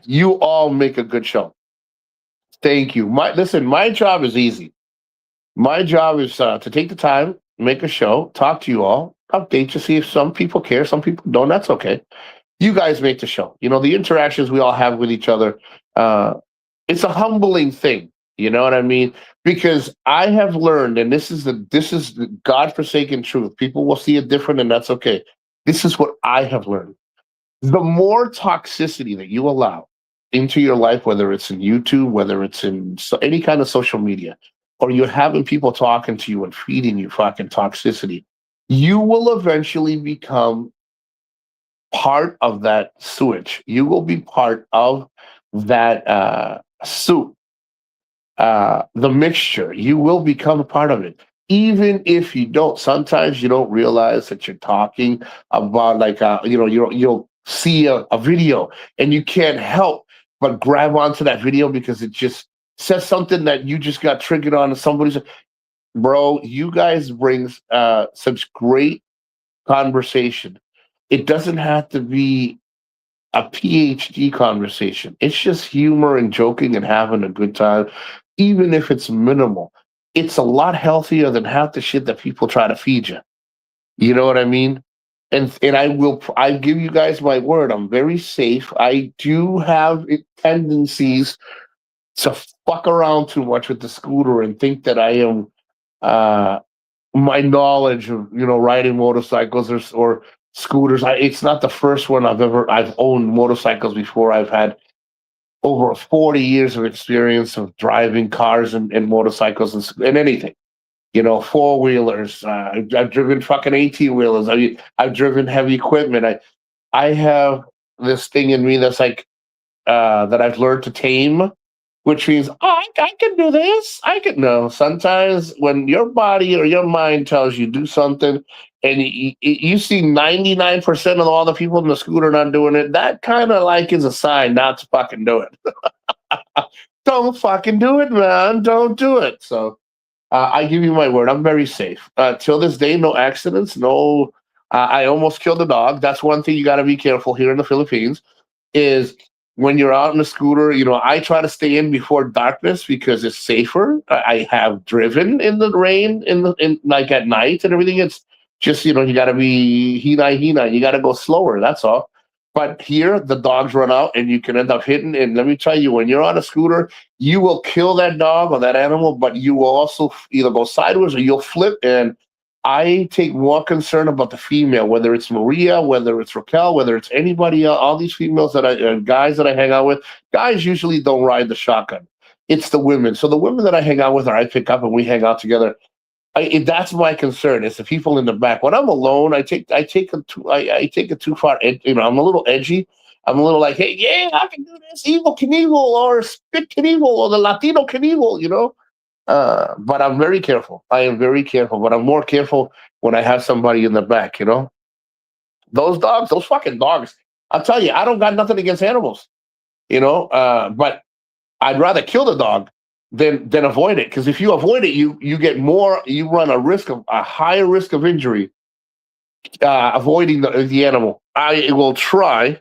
You all make a good show. Thank you. My job is easy. My job is to take the time, make a show, talk to you all, update you, see if some people care, some people don't. That's okay. You guys make the show. The interactions we all have with each other. It's a humbling thing. You know what I mean? Because I have learned, and this is the godforsaken truth. People will see it different, and that's okay. This is what I have learned. The more toxicity that you allow into your life, whether it's in YouTube, whether it's in any kind of social media, or you're having people talking to you and feeding you fucking toxicity, you will eventually become part of that sewage. You will be part of that soup, the mixture, you will become a part of it. Even if you don't, sometimes you don't realize that you're talking about like you'll see a video and you can't help but grab onto that video because it just says something that you just got triggered on. And somebody's, bro, you guys bring such great conversation. It doesn't have to be a PhD conversation. It's just humor and joking and having a good time, even if it's minimal. It's a lot healthier than half the shit that people try to feed you. You know what I mean? And I give you guys my word. I'm very safe. I do have tendencies to fuck around too much with the scooter and think that I am uh, my knowledge of riding motorcycles or scooters. It's not the first one I've owned motorcycles before. I've had over 40 years of experience of driving cars and motorcycles and anything. Four wheelers. I've driven fucking 18 wheelers. I've driven heavy equipment. I have this thing in me that's like that I've learned to tame, which means, oh, I can do this. I can. No, sometimes when your body or your mind tells you do something and you see 99% of all the people in the scooter not doing it, that kind of like is a sign not to fucking do it. Don't fucking do it, man. Don't do it. So I give you my word. I'm very safe. Till this day, no accidents. No, I almost killed a dog. That's one thing you got to be careful here in the Philippines is when you're out in a scooter, I try to stay in before darkness because it's safer. I have driven in the rain in like at night and everything. It's just, you got to be hina. You got to go slower. That's all. But here, the dogs run out and you can end up hitting. And let me tell you, when you're on a scooter, you will kill that dog or that animal, but you will also either go sideways or you'll flip. And I take more concern about the female, whether it's Maria, whether it's Raquel, whether it's anybody, all these females guys that I hang out with. Guys usually don't ride the shotgun. It's the women. So the women that I hang out with or I pick up and we hang out together. That's my concern. It's the people in the back. When I'm alone, I take it too far. I'm a little edgy. I'm a little like, hey, yeah, I can do this. Evil Knievel or Spit Knievel or the Latino Knievel. But I'm very careful. I am very careful, but I'm more careful when I have somebody in the back. Those dogs, those fucking dogs. I'll tell you, I don't got nothing against animals. But I'd rather kill the dog than avoid it. Because if you avoid it, you get more, you run a higher risk of injury avoiding the animal. I will try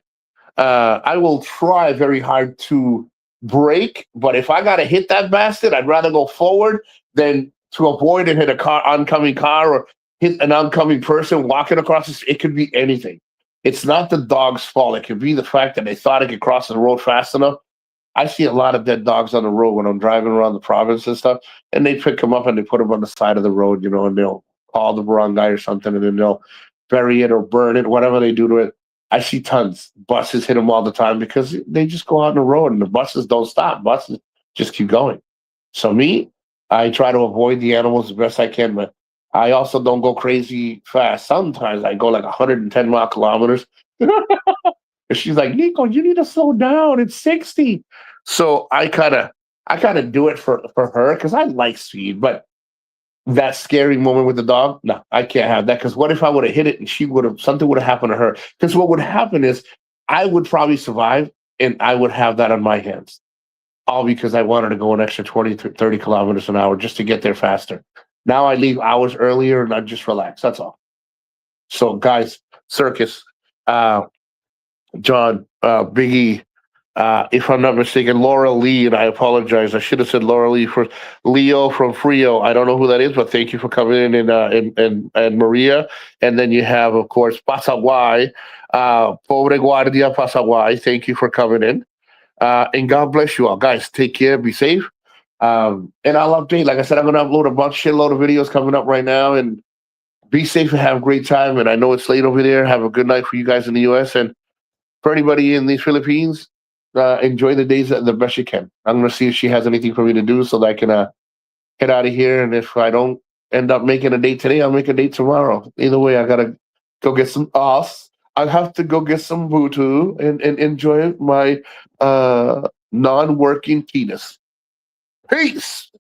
very hard to brake, but if I gotta hit that bastard, I'd rather go forward than to avoid and hit oncoming car or hit an oncoming person walking across this. It could be anything. It's not the dog's fault. It could be the fact that they thought it could cross the road fast enough. I see a lot of dead dogs on the road when I'm driving around the province and stuff, and they pick them up and they put them on the side of the road, and they'll call the wrong guy or something, and then they'll bury it or burn it, whatever they do to it. I see tons. Buses hit them all the time because they just go out on the road and the buses don't stop. Buses just keep going. So me, I try to avoid the animals as best I can, but I also don't go crazy fast. Sometimes I go like 110 kilometers. And she's like, Nico, you need to slow down. It's 60. So I kind of do it for her because I like speed, but that scary moment with the dog, no, I can't have that. Because what if I would have hit it and something would have happened to her? Because what would happen is I would probably survive and I would have that on my hands. All because I wanted to go an extra 20 to 30 kilometers an hour just to get there faster. Now I leave hours earlier and I just relax. That's all. So, guys, Circus, uh, John, Biggie, if I'm not mistaken, Laura Lee, and I apologize. I should have said Laura Lee for Leo from Frio. I don't know who that is, but thank you for coming in and Maria. And then you have, of course, Pasaway, Pobre Guardia Pasaway. Thank you for coming in. And God bless you all. Guys, take care, be safe. And I'll update. Like I said, I'm going to upload shitload of videos coming up right now. And be safe and have a great time. And I know it's late over there. Have a good night for you guys in the U.S. And for anybody in the Philippines, enjoy the days the best you can. I'm going to see if she has anything for me to do so that I can get out of here. And if I don't end up making a date today, I'll make a date tomorrow. Either way, I got to go get some ass. I have to go get some butu and enjoy my non-working penis. Peace.